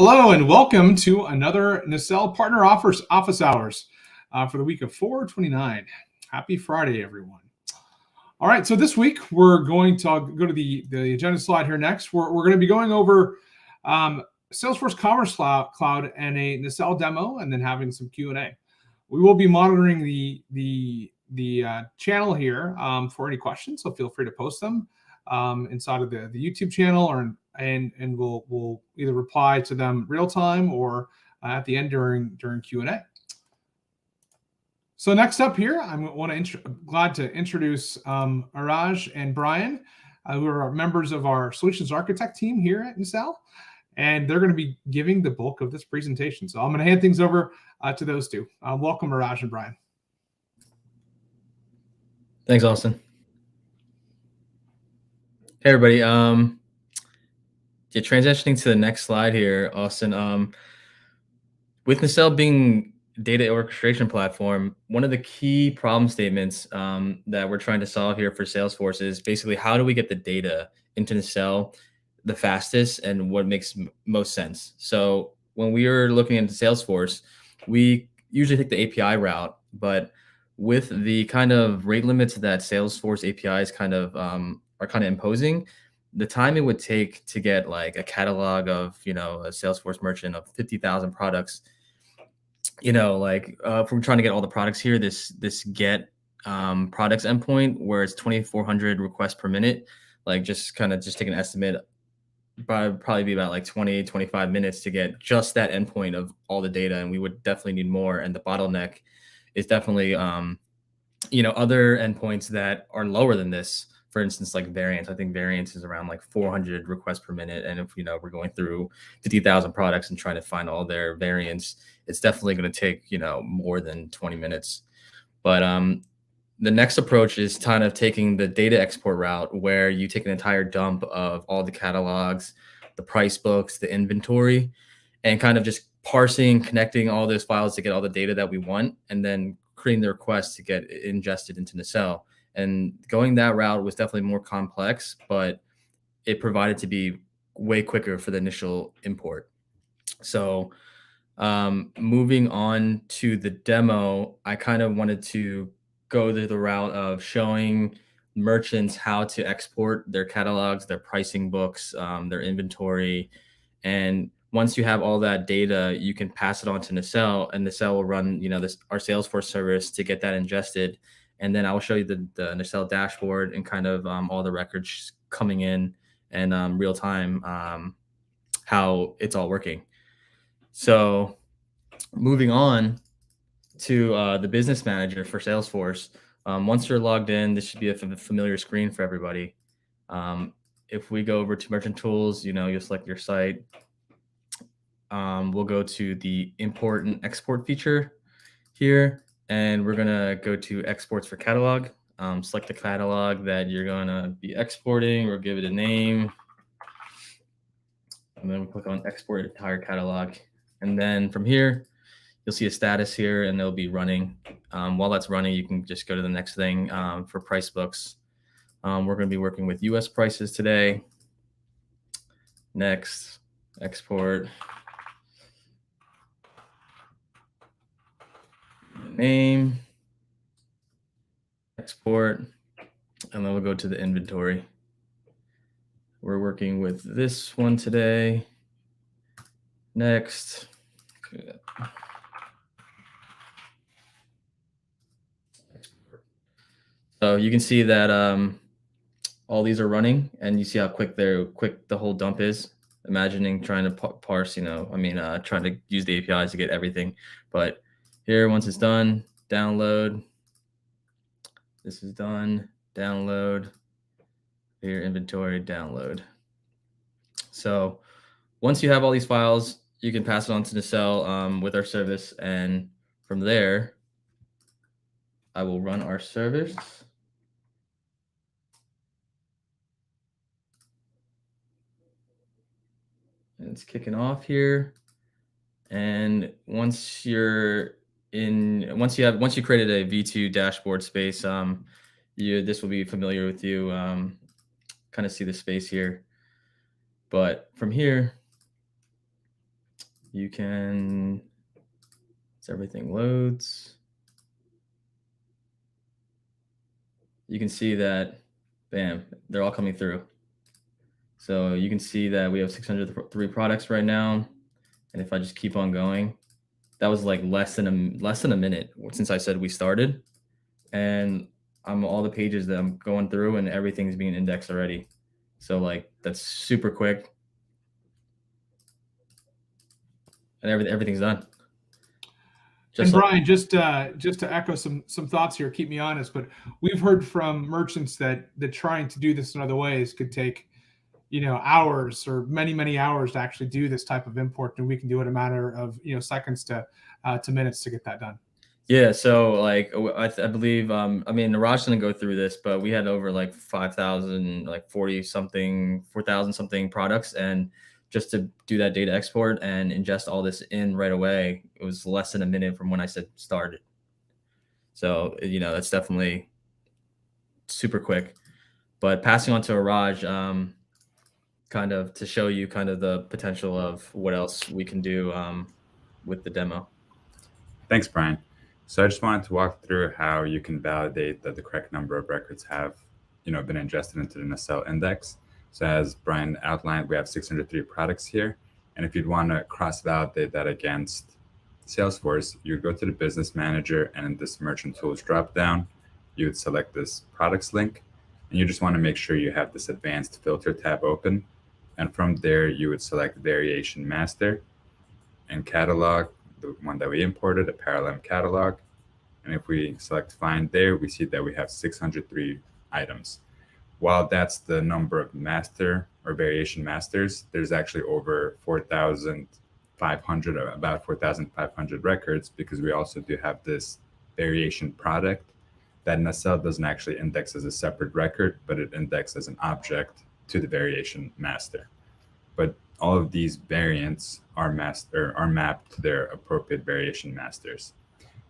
Hello and welcome to another Nacelle Partner Office Hours for the week of 4/29. Happy Friday, everyone. All right, so this week we're going to go to the agenda slide here next. We're going to be going over Salesforce Commerce Cloud and a Nacelle demo, and then having some Q&A. We will be monitoring the channel here for any questions, so feel free to post them inside of the YouTube channel, and we'll either reply to them real time or at the end during Q&A. So next up here, glad to introduce Araj and Brian, who are members of our solutions architect team here at Nacelle, and they're going to be giving the bulk of this presentation. So I'm going to hand things over to those two. Welcome, Araj and Brian. Thanks, Austin. Hey, everybody. Transitioning to the next slide here, Austin. With Nacelle being data orchestration platform, one of the key problem statements that we're trying to solve here for Salesforce is basically how do we get the data into Nacelle the fastest and what makes most sense. So when we are looking into Salesforce, we usually take the API route, but with the kind of rate limits that Salesforce APIs are kind of imposing, the time it would take to get like a catalog of, a Salesforce merchant of 50,000 products, if we're trying to get all the products here, this get products endpoint where it's 2,400 requests per minute, just take an estimate, probably be about like 20-25 minutes to get just that endpoint of all the data. And we would definitely need more. And the bottleneck is definitely, other endpoints that are lower than this. For instance, like variance. I think variance is around like 400 requests per minute. And if, we're going through 50,000 products and trying to find all their variants, it's definitely going to take, more than 20 minutes. But the next approach is kind of taking the data export route where you take an entire dump of all the catalogs, the price books, the inventory, and kind of just parsing, connecting all those files to get all the data that we want, and then creating the request to get ingested into Nacelle. And going that route was definitely more complex, but it provided to be way quicker for the initial import. So moving on to the demo, I kind of wanted to go the route of showing merchants how to export their catalogs, their pricing books, their inventory. And once you have all that data, you can pass it on to Nacelle, and Nacelle will run, our Salesforce service to get that ingested. And then I'll show you the Nacelle dashboard and kind of all the records coming in and real time how it's all working. So moving on to the business manager for Salesforce. Once you're logged in, this should be a familiar screen for everybody. If we go over to merchant tools, you'll select your site. We'll go to the import and export feature here. And we're going to go to exports for catalog. Select the catalog that you're going to be exporting, or give it a name. And then we click on export entire catalog. And then from here, you'll see a status here, and it'll be running. While that's running, you can just go to the next thing for price books. We're going to be working with US prices today. Next, export. Name, export, and then we'll go to the inventory. We're working with this one today. Next. So you can see that all these are running, and you see how quick the whole dump is. Imagining trying to parse, trying to use the APIs to get everything. But here, once it's done, download. This is done, download. Here, inventory, download. So once you have all these files, you can pass it on to Nacelle with our service. And from there, I will run our service. And it's kicking off here. And once you created a V2 dashboard space, this will be familiar with you. Kind of see the space here. But from here, you can, as everything loads, you can see that, bam, they're all coming through. So you can see that we have 603 products right now. And if I just keep on going, that was like less than a minute since I said we started. And I'm all the pages that I'm going through and everything's being indexed already. So like that's super quick. And everything's done. And Brian, just to echo some thoughts here, keep me honest, but we've heard from merchants that trying to do this in other ways could take, hours or many hours to actually do this type of import, and we can do it in a matter of seconds to minutes to get that done. Yeah, so like I believe I mean Niraj didn't go through this, but we had over like 5,000, like 4,000 something products, and just to do that data export and ingest all this in right away, it was less than a minute from when I said started. So that's definitely super quick. But passing on to Niraj, kind of to show you kind of the potential of what else we can do with the demo. Thanks, Brian. So I just wanted to walk through how you can validate that the correct number of records have, been ingested into the Nacelle index. So as Brian outlined, we have 603 products here. And if you'd want to cross-validate that against Salesforce, you would go to the business manager, and in this merchant tools dropdown, you would select this products link. And you just want to make sure you have this advanced filter tab open. And from there, you would select variation master and catalog, the one that we imported, a parallel catalog. And if we select find there, we see that we have 603 items. While that's the number of master or variation masters, there's actually over 4,500, or about 4,500 records, because we also do have this variation product that Nacelle doesn't actually index as a separate record, but it indexes as an object to the variation master. But all of these variants are mapped to their appropriate variation masters.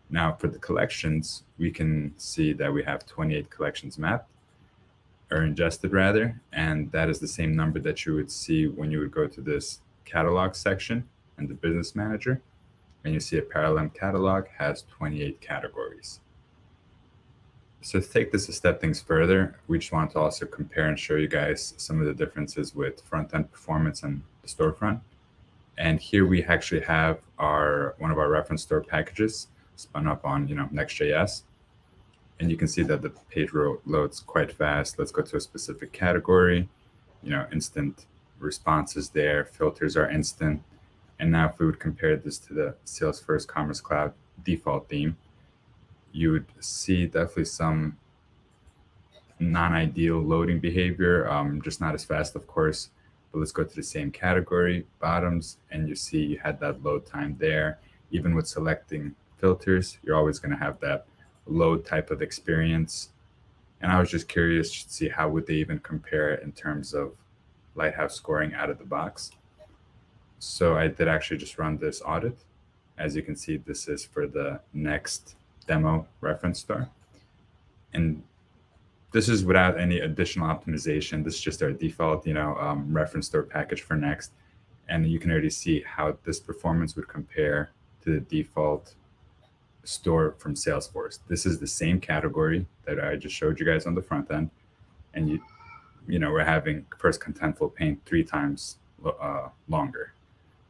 Now for the collections, we can see that we have 28 collections mapped, or ingested rather, and that is the same number that you would see when you would go to this catalog section in the business manager, and you see a parallel catalog has 28 categories. So to take this a step things further, we just want to also compare and show you guys some of the differences with front-end performance and the storefront. And here we actually have one of our reference store packages spun up on Next.js. And you can see that the page loads quite fast. Let's go to a specific category, instant responses there, filters are instant. And now if we would compare this to the Salesforce Commerce Cloud default theme, you would see definitely some non-ideal loading behavior, just not as fast, of course. But let's go to the same category, bottoms, and you see you had that load time there. Even with selecting filters, you're always going to have that load type of experience. And I was just curious to see how would they even compare in terms of Lighthouse scoring out of the box. So I did actually just run this audit. As you can see, this is for the Next demo reference store. And this is without any additional optimization. This is just our default, reference store package for Next. And you can already see how this performance would compare to the default store from Salesforce. This is the same category that I just showed you guys on the front end. And we're having first contentful paint 3 times longer.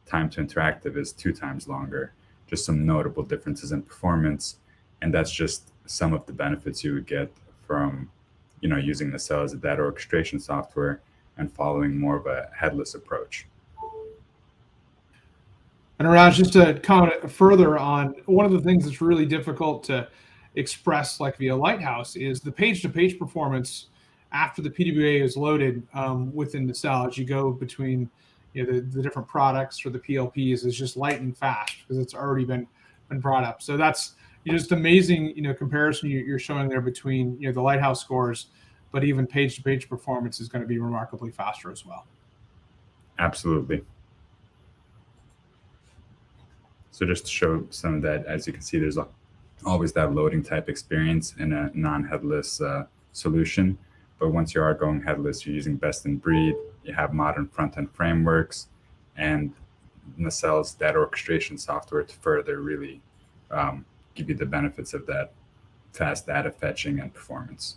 Time to interactive is 2 times longer. Just some notable differences in performance. And that's just some of the benefits you would get from, using Nacelle as a data orchestration software and following more of a headless approach. And Raj, just to comment further on, one of the things that's really difficult to express like via Lighthouse is the page-to-page performance after the PWA is loaded within Nacelle as you go between the different products or the PLPs is just lightning fast because it's already been brought up. So that's just amazing comparison you're showing there between the Lighthouse scores, but even page-to-page performance is going to be remarkably faster as well. Absolutely. So just to show some of that, as you can see, there's always that loading type experience in a non-headless solution. But once you are going headless, you're using best in breed, you have modern front-end frameworks, and Nacelle's data orchestration software to further really give you the benefits of that fast data fetching and performance.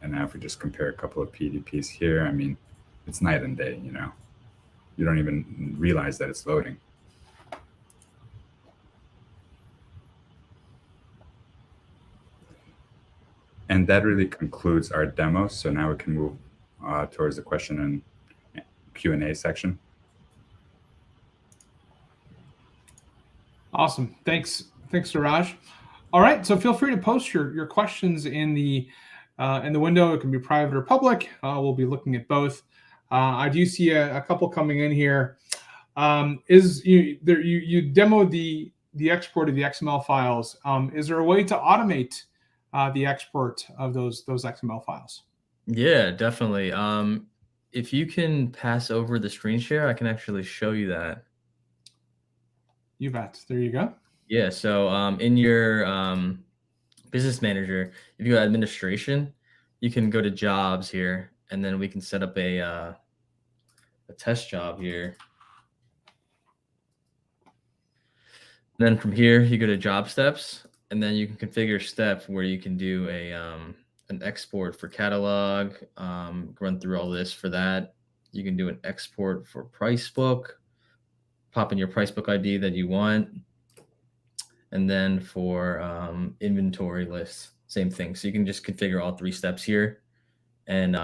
And now if we just compare a couple of PDPs here, I mean, it's night and day, you know. You don't even realize that it's loading. And that really concludes our demo. So now we can move towards the question and Q&A section. Awesome. Thanks, Suraj. All right, so feel free to post your questions in the window. It can be private or public. We'll be looking at both. I do see a couple coming in here. You demoed the export of the XML files. Is there a way to automate the export of those XML files? Yeah, definitely. If you can pass over the screen share, I can actually show you that. You bet. There you go. Yeah. So in your business manager, if you go to administration, you can go to jobs here, and then we can set up a test job here. And then from here, you go to job steps, and then you can configure a step where you can do an export for catalog, run through all this for that. You can do an export for price book, pop in your price book ID that you want. And then for inventory lists, same thing. So you can just configure all 3 steps here and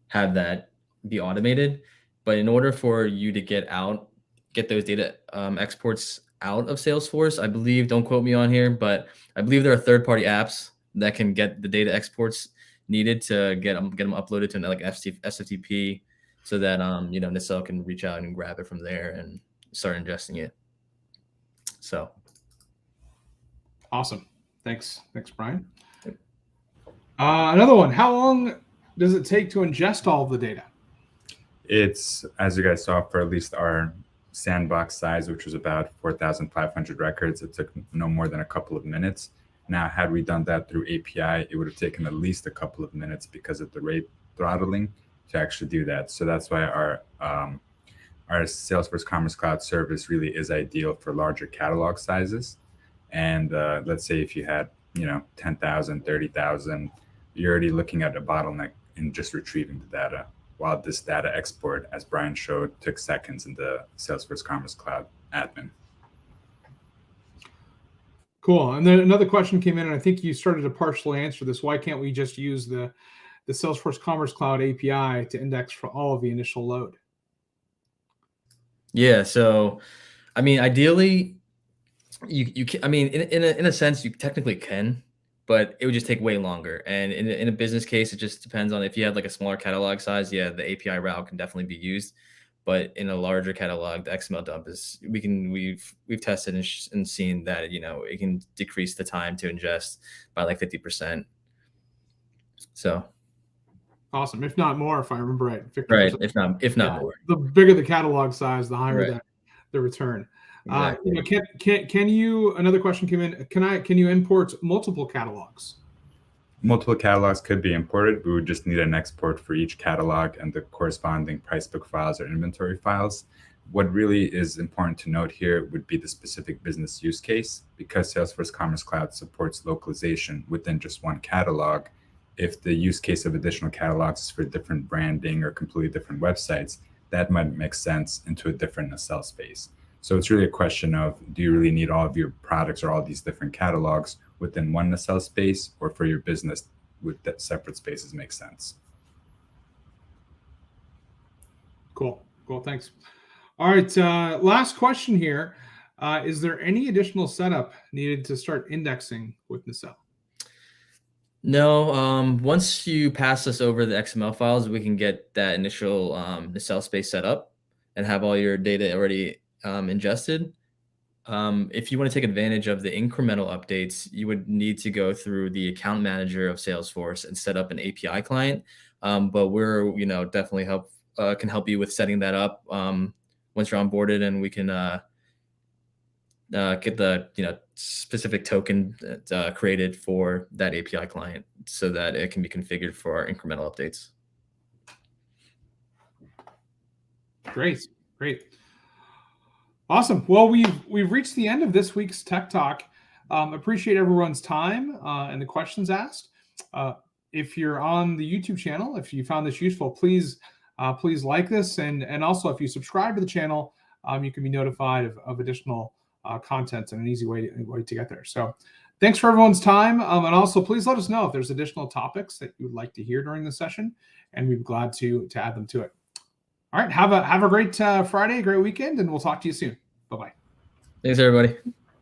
have that be automated. But in order for you to get those data exports out of Salesforce, I believe, don't quote me on here, but I believe there are third-party apps that can get the data exports needed to get them uploaded to like SFTP, so that Nacelle can reach out and grab it from there and start ingesting it. So awesome. Thanks, Brian. Another one. How long does it take to ingest all of the data? It's, as you guys saw, for at least our sandbox size, which was about 4,500 records, it took no more than a couple of minutes. Now, had we done that through API, it would have taken at least a couple of minutes because of the rate throttling to actually do that. So that's why our Salesforce Commerce Cloud service really is ideal for larger catalog sizes. And let's say if you had 10,000, 30,000, you're already looking at a bottleneck in just retrieving the data, while this data export, as Brian showed, took seconds in the Salesforce Commerce Cloud admin. Cool. And then another question came in, and I think you started to partially answer this. Why can't we just use the Salesforce Commerce Cloud API to index for all of the initial load? Yeah. So, I mean, ideally, you can, I mean, in a sense, you technically can, but it would just take way longer. And in a business case, it just depends on if you have like a smaller catalog size. Yeah, the API route can definitely be used. But in a larger catalog, the XML dump is we've tested and seen that it can decrease the time to ingest by like 50%. So awesome, if not more, if I remember right. 50%. Right, if not more. The bigger the catalog size, the higher Right. the return. Exactly. Can you? Another question came in. Can you import multiple catalogs? Multiple catalogs could be imported. We would just need an export for each catalog and the corresponding price book files or inventory files. What really is important to note here would be the specific business use case. Because Salesforce Commerce Cloud supports localization within just one catalog, if the use case of additional catalogs is for different branding or completely different websites, that might make sense into a different Nacelle space. So it's really a question of, do you really need all of your products or all these different catalogs within one Nacelle space, or for your business with that separate spaces make sense? Cool. Thanks. All right. Last question here. Is there any additional setup needed to start indexing with Nacelle? No. Once you pass us over the XML files, we can get that initial Nacelle space set up and have all your data already ingested. If you want to take advantage of the incremental updates, you would need to go through the account manager of Salesforce and set up an API client. But we're, definitely can help you with setting that up once you're onboarded, and we can get the specific token created for that API client so that it can be configured for our incremental updates. Great. Awesome. Well, we've reached the end of this week's Tech Talk. Appreciate everyone's time and the questions asked. If you're on the YouTube channel, if you found this useful, please like this, and also if you subscribe to the channel, you can be notified of additional content and an easy way to get there. So thanks for everyone's time, and also please let us know if there's additional topics that you would like to hear during the session, and we'd be glad to add them to it. All right, have a great Friday, great weekend, and we'll talk to you soon. Bye-bye. Thanks, everybody.